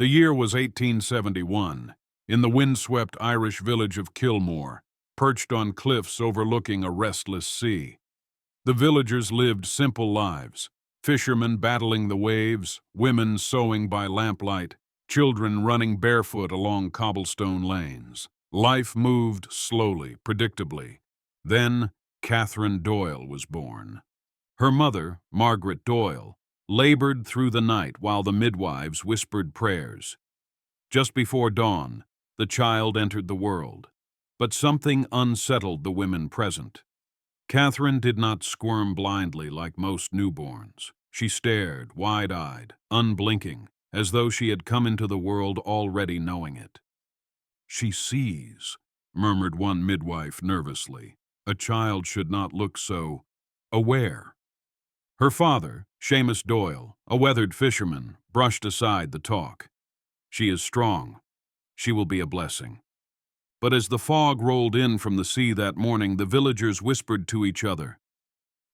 The year was 1871, in the windswept Irish village of Kilmore, perched on cliffs overlooking a restless sea. The villagers lived simple lives, fishermen battling the waves, women sewing by lamplight, children running barefoot along cobblestone lanes. Life moved slowly, predictably. Then Catherine Doyle was born. Her mother, Margaret Doyle, labored through the night while the midwives whispered prayers. Just before dawn, the child entered the world, but something unsettled the women present. Catherine did not squirm blindly like most newborns. She stared, wide-eyed, unblinking, as though she had come into the world already knowing it. "She sees," murmured one midwife nervously. "A child should not look so aware." Her father, Seamus Doyle, a weathered fisherman, brushed aside the talk. "She is strong. She will be a blessing." But as the fog rolled in from the sea that morning, the villagers whispered to each other,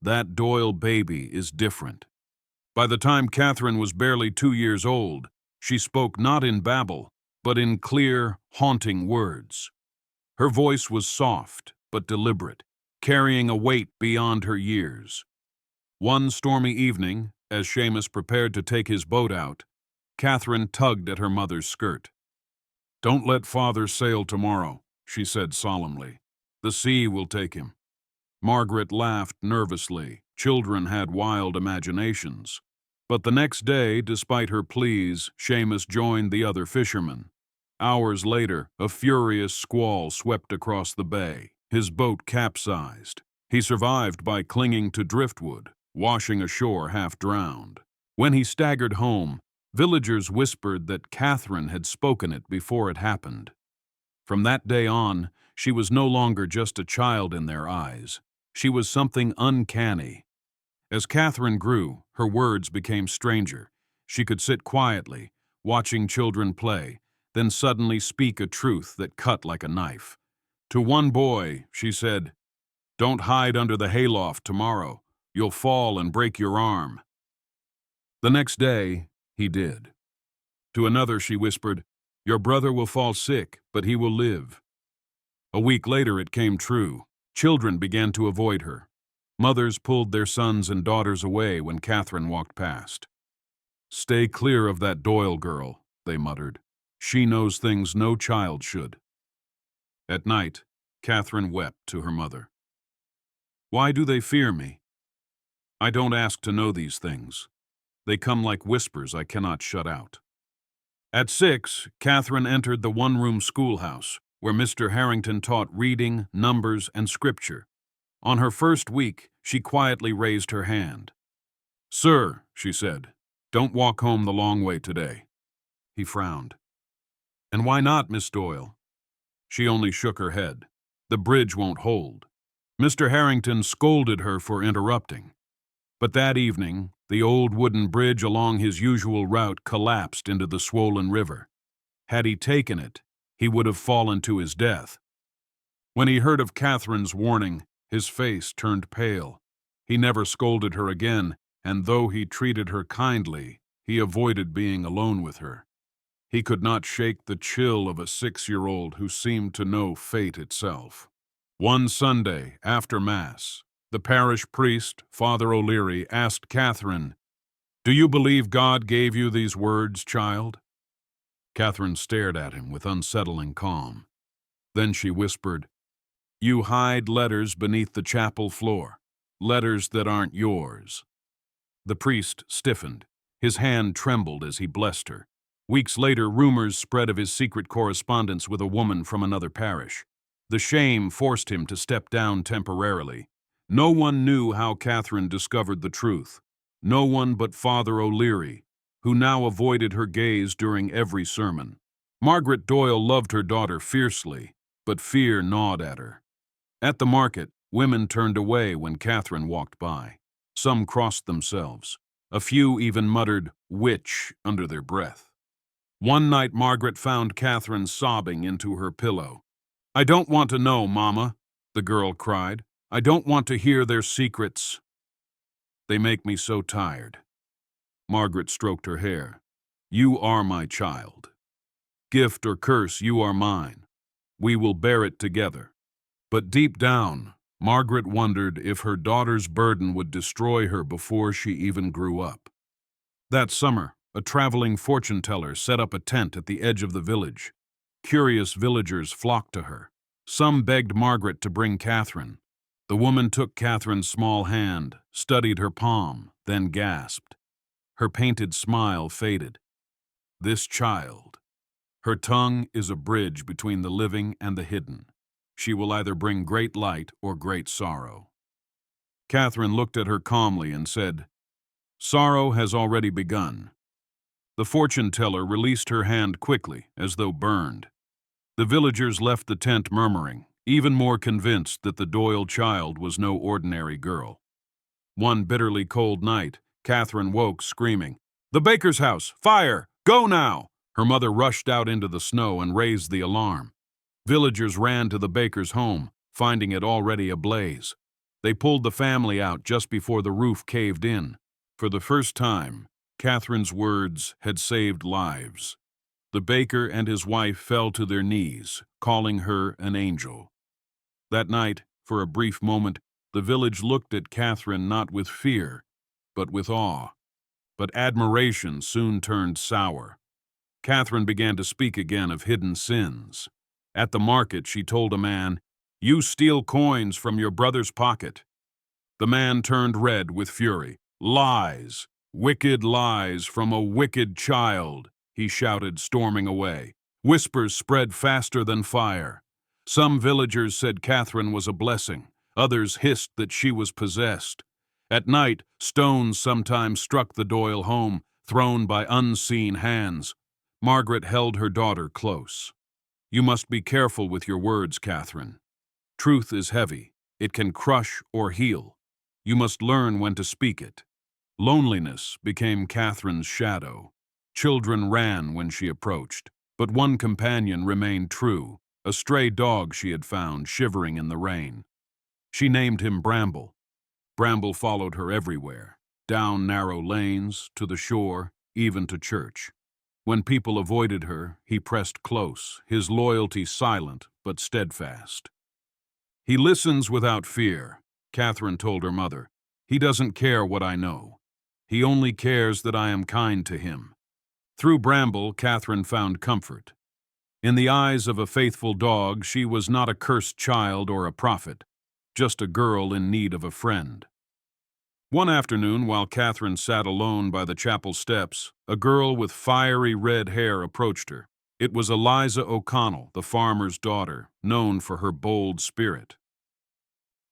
"That Doyle baby is different." By the time Catherine was barely 2 years old, she spoke not in babble, but in clear, haunting words. Her voice was soft but deliberate, carrying a weight beyond her years. One stormy evening, as Seamus prepared to take his boat out, Catherine tugged at her mother's skirt. "Don't let father sail tomorrow," she said solemnly. "The sea will take him." Margaret laughed nervously. Children had wild imaginations. But the next day, despite her pleas, Seamus joined the other fishermen. Hours later, a furious squall swept across the bay. His boat capsized. He survived by clinging to driftwood, washing ashore half drowned. When he staggered home, villagers whispered that Catherine had spoken it before it happened. From that day on, she was no longer just a child in their eyes. She was something uncanny. As Catherine grew, her words became stranger. She could sit quietly, watching children play, then suddenly speak a truth that cut like a knife. To one boy, she said, "Don't hide under the hayloft tomorrow. You'll fall and break your arm." The next day, he did. To another, she whispered, "Your brother will fall sick, but he will live." A week later, it came true. Children began to avoid her. Mothers pulled their sons and daughters away when Catherine walked past. "Stay clear of that Doyle girl," they muttered. "She knows things no child should." At night, Catherine wept to her mother. "Why do they fear me? I don't ask to know these things. They come like whispers I cannot shut out." At 6, Catherine entered the one-room schoolhouse, where Mr. Harrington taught reading, numbers, and scripture. On her first week, she quietly raised her hand. "Sir," she said, "don't walk home the long way today." He frowned. "And why not, Miss Doyle?" She only shook her head. "The bridge won't hold." Mr. Harrington scolded her for interrupting. But that evening, the old wooden bridge along his usual route collapsed into the swollen river. Had he taken it, he would have fallen to his death. When he heard of Catherine's warning, his face turned pale. He never scolded her again, and though he treated her kindly, he avoided being alone with her. He could not shake the chill of a 6-year-old who seemed to know fate itself. One Sunday, after Mass, the parish priest, Father O'Leary, asked Catherine, "Do you believe God gave you these words, child?" Catherine stared at him with unsettling calm. Then she whispered, "You hide letters beneath the chapel floor, letters that aren't yours." The priest stiffened. His hand trembled as he blessed her. Weeks later, rumors spread of his secret correspondence with a woman from another parish. The shame forced him to step down temporarily. No one knew how Catherine discovered the truth. No one but Father O'Leary, who now avoided her gaze during every sermon. Margaret Doyle loved her daughter fiercely, but fear gnawed at her. At the market, women turned away when Catherine walked by. Some crossed themselves. A few even muttered, "Witch," under their breath. One night, Margaret found Catherine sobbing into her pillow. "I don't want to know, Mama," the girl cried. "I don't want to hear their secrets. They make me so tired." Margaret stroked her hair. You are my child. Gift or curse, you are mine. We will bear it together. But deep down, Margaret wondered if her daughter's burden would destroy her before she even grew up. That summer, a traveling fortune-teller set up a tent at the edge of the village. Curious villagers flocked to her. Some begged Margaret to bring Catherine. The woman took Catherine's small hand, studied her palm, then gasped. Her painted smile faded. This child. Her tongue is a bridge between the living and the hidden. She will either bring great light or great sorrow. Catherine looked at her calmly and said, "Sorrow has already begun." The fortune-teller released her hand quickly, as though burned. The villagers left the tent murmuring, even more convinced that the Doyle child was no ordinary girl. One bitterly cold night, Catherine woke screaming, "The baker's house! Fire! Go now!" Her mother rushed out into the snow and raised the alarm. Villagers ran to the baker's home, finding it already ablaze. They pulled the family out just before the roof caved in. For the first time, Catherine's words had saved lives. The baker and his wife fell to their knees, calling her an angel. That night, for a brief moment, the village looked at Catherine not with fear, but with awe. But admiration soon turned sour. Catherine began to speak again of hidden sins. At the market, she told a man, "You steal coins from your brother's pocket." The man turned red with fury. "Lies! Wicked lies from a wicked child!" he shouted, storming away. Whispers spread faster than fire. Some villagers said Catherine was a blessing. Others hissed that she was possessed. At night, stones sometimes struck the Doyle home, thrown by unseen hands. Margaret held her daughter close. "You must be careful with your words, Catherine. Truth is heavy. It can crush or heal. You must learn when to speak it." Loneliness became Catherine's shadow. Children ran when she approached, but one companion remained true, a stray dog she had found shivering in the rain. She named him Bramble. Bramble followed her everywhere, down narrow lanes, to the shore, even to church. When people avoided her, he pressed close, his loyalty silent but steadfast. "He listens without fear," Catherine told her mother. "He doesn't care what I know. He only cares that I am kind to him." Through Bramble, Catherine found comfort. In the eyes of a faithful dog, she was not a cursed child or a prophet, just a girl in need of a friend. One afternoon, while Catherine sat alone by the chapel steps, a girl with fiery red hair approached her. It was Eliza O'Connell, the farmer's daughter, known for her bold spirit.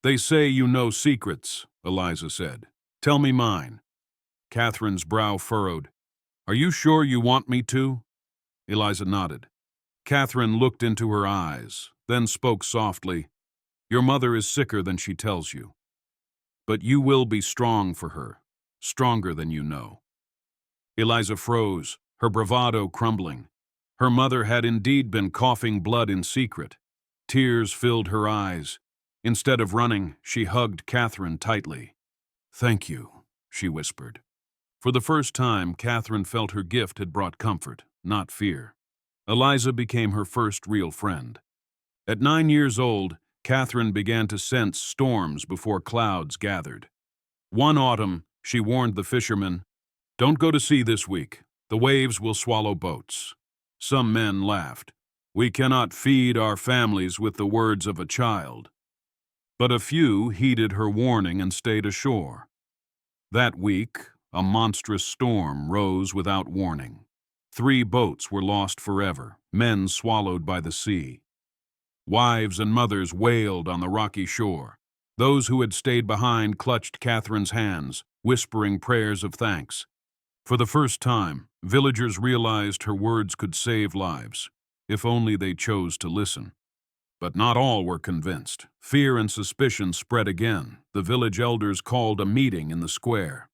"They say you know secrets," Eliza said. "Tell me mine." Catherine's brow furrowed. "Are you sure you want me to?" Eliza nodded. Catherine looked into her eyes, then spoke softly. "Your mother is sicker than she tells you. But you will be strong for her, stronger than you know." Eliza froze, her bravado crumbling. Her mother had indeed been coughing blood in secret. Tears filled her eyes. Instead of running, she hugged Catherine tightly. "Thank you," she whispered. For the first time, Catherine felt her gift had brought comfort, not fear. Eliza became her first real friend. At 9 years old, Catherine began to sense storms before clouds gathered. One autumn, she warned the fishermen, "Don't go to sea this week. The waves will swallow boats." Some men laughed. "We cannot feed our families with the words of a child." But a few heeded her warning and stayed ashore. That week, a monstrous storm rose without warning. 3 boats were lost forever, men swallowed by the sea. Wives and mothers wailed on the rocky shore. Those who had stayed behind clutched Catherine's hands, whispering prayers of thanks. For the first time, villagers realized her words could save lives, if only they chose to listen. But not all were convinced. Fear and suspicion spread again. The village elders called a meeting in the square.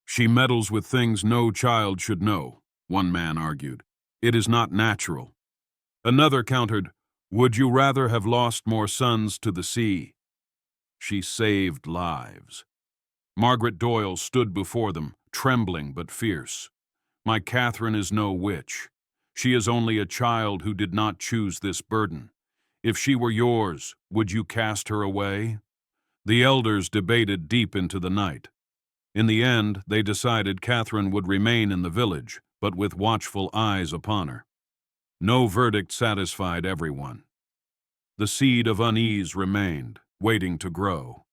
"She meddles with things no child should know," one man argued. "It is not natural." Another countered, "Would you rather have lost more sons to the sea?" She saved lives. Margaret Doyle stood before them, trembling but fierce. My Catherine is no witch. She is only a child who did not choose this burden. If she were yours, would you cast her away?" The elders debated deep into the night. In the end, they decided Catherine would remain in the village, but with watchful eyes upon her. No verdict satisfied everyone. The seed of unease remained, waiting to grow.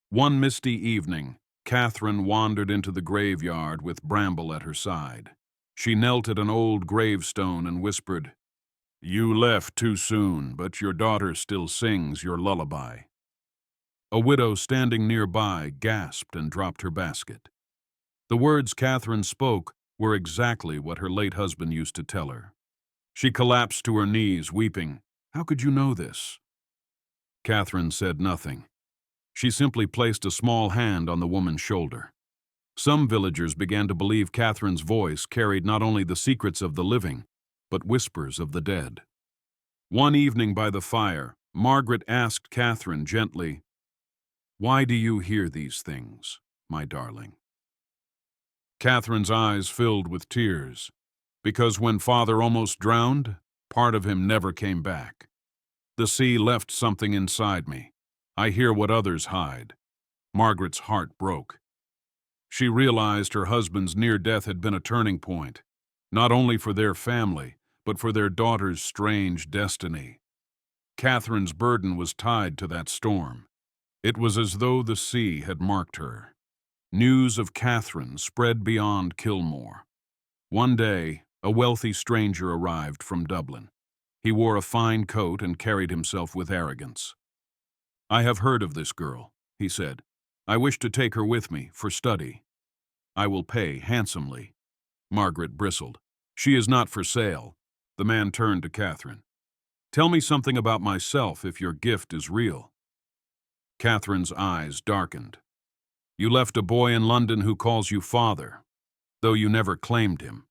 One misty evening, Catherine wandered into the graveyard with Bramble at her side. She knelt at an old gravestone and whispered, "You left too soon, but your daughter still sings your lullaby." A widow standing nearby gasped and dropped her basket. The words Catherine spoke were exactly what her late husband used to tell her. She collapsed to her knees, weeping. "How could you know this?" Catherine said nothing. She simply placed a small hand on the woman's shoulder. Some villagers began to believe Catherine's voice carried not only the secrets of the living, but whispers of the dead. One evening by the fire, Margaret asked Catherine gently, "Why do you hear these things, my darling?" Catherine's eyes filled with tears, because when father almost drowned, part of him never came back. The sea left something inside me. I hear what others hide. Margaret's heart broke. She realized her husband's near death had been a turning point, not only for their family, but for their daughter's strange destiny. Catherine's burden was tied to that storm. It was as though the sea had marked her. News of Catherine spread beyond Kilmore. One day, a wealthy stranger arrived from Dublin. He wore a fine coat and carried himself with arrogance. "I have heard of this girl," he said. "I wish to take her with me for study. I will pay handsomely." Margaret bristled. "She is not for sale." The man turned to Catherine. "Tell me something about myself if your gift is real." Catherine's eyes darkened. "You left a boy in London who calls you father, though you never claimed him."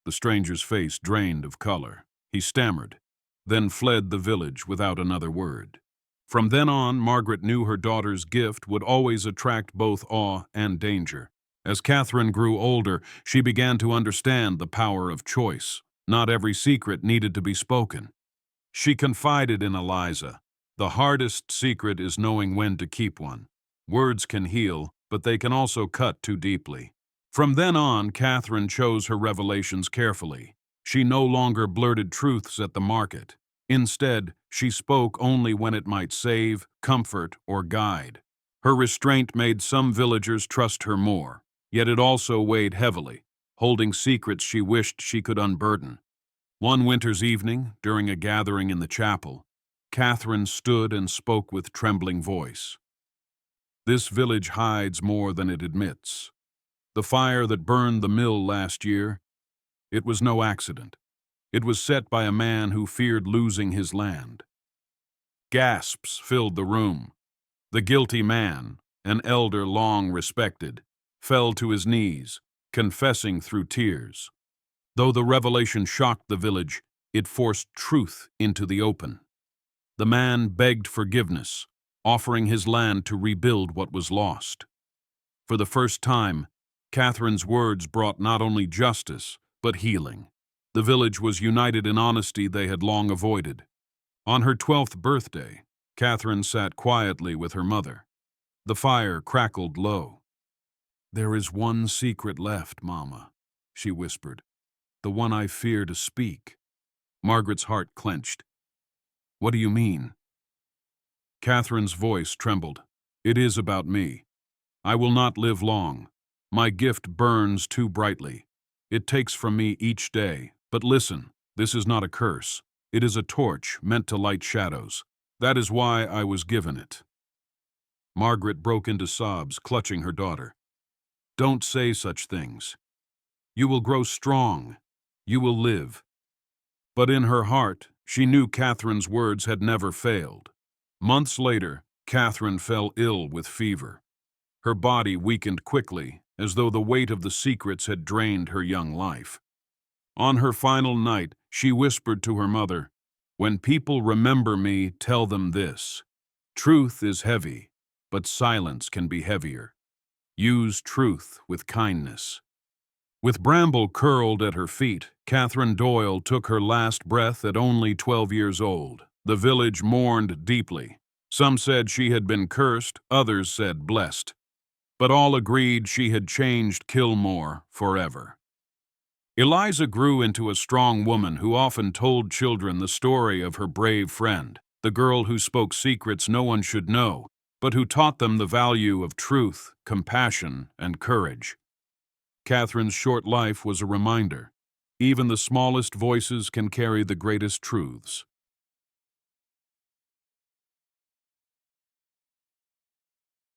The stranger's face drained of color. He stammered, then fled the village without another word. From then on, Margaret knew her daughter's gift would always attract both awe and danger. As Catherine grew older, she began to understand the power of choice. Not every secret needed to be spoken. She confided in Eliza, "The hardest secret is knowing when to keep one. Words can heal, but they can also cut too deeply." From then on, Catherine chose her revelations carefully. She no longer blurted truths at the market. Instead, she spoke only when it might save, comfort, or guide. Her restraint made some villagers trust her more, yet it also weighed heavily, holding secrets she wished she could unburden. One winter's evening, during a gathering in the chapel, Catherine stood and spoke with trembling voice. "This village hides more than it admits. The fire that burned the mill last year, it was no accident. It was set by a man who feared losing his land." Gasps filled the room. The guilty man, an elder long respected, fell to his knees, confessing through tears. Though the revelation shocked the village, it forced truth into the open. The man begged forgiveness, offering his land to rebuild what was lost. For the first time, Catherine's words brought not only justice, but healing. The village was united in honesty they had long avoided. On her 12th birthday, Catherine sat quietly with her mother. The fire crackled low. "There is one secret left, Mama," she whispered. "The one I fear to speak." Margaret's heart clenched. "What do you mean?" Catherine's voice trembled. "It is about me. I will not live long. My gift burns too brightly. It takes from me each day. But listen, this is not a curse. It is a torch meant to light shadows. That is why I was given it." Margaret broke into sobs, clutching her daughter. "Don't say such things. You will grow strong. You will live." But in her heart, she knew Catherine's words had never failed. Months later, Catherine fell ill with fever. Her body weakened quickly, as though the weight of the secrets had drained her young life. On her final night, she whispered to her mother, "When people remember me, tell them this. Truth is heavy, but silence can be heavier. Use truth with kindness." With Bramble curled at her feet, Catherine Doyle took her last breath at only 12 years old. The village mourned deeply. Some said she had been cursed, others said blessed. But all agreed she had changed Kilmore forever. Eliza grew into a strong woman who often told children the story of her brave friend, the girl who spoke secrets no one should know, but who taught them the value of truth, compassion, and courage. Catherine's short life was a reminder. Even the smallest voices can carry the greatest truths.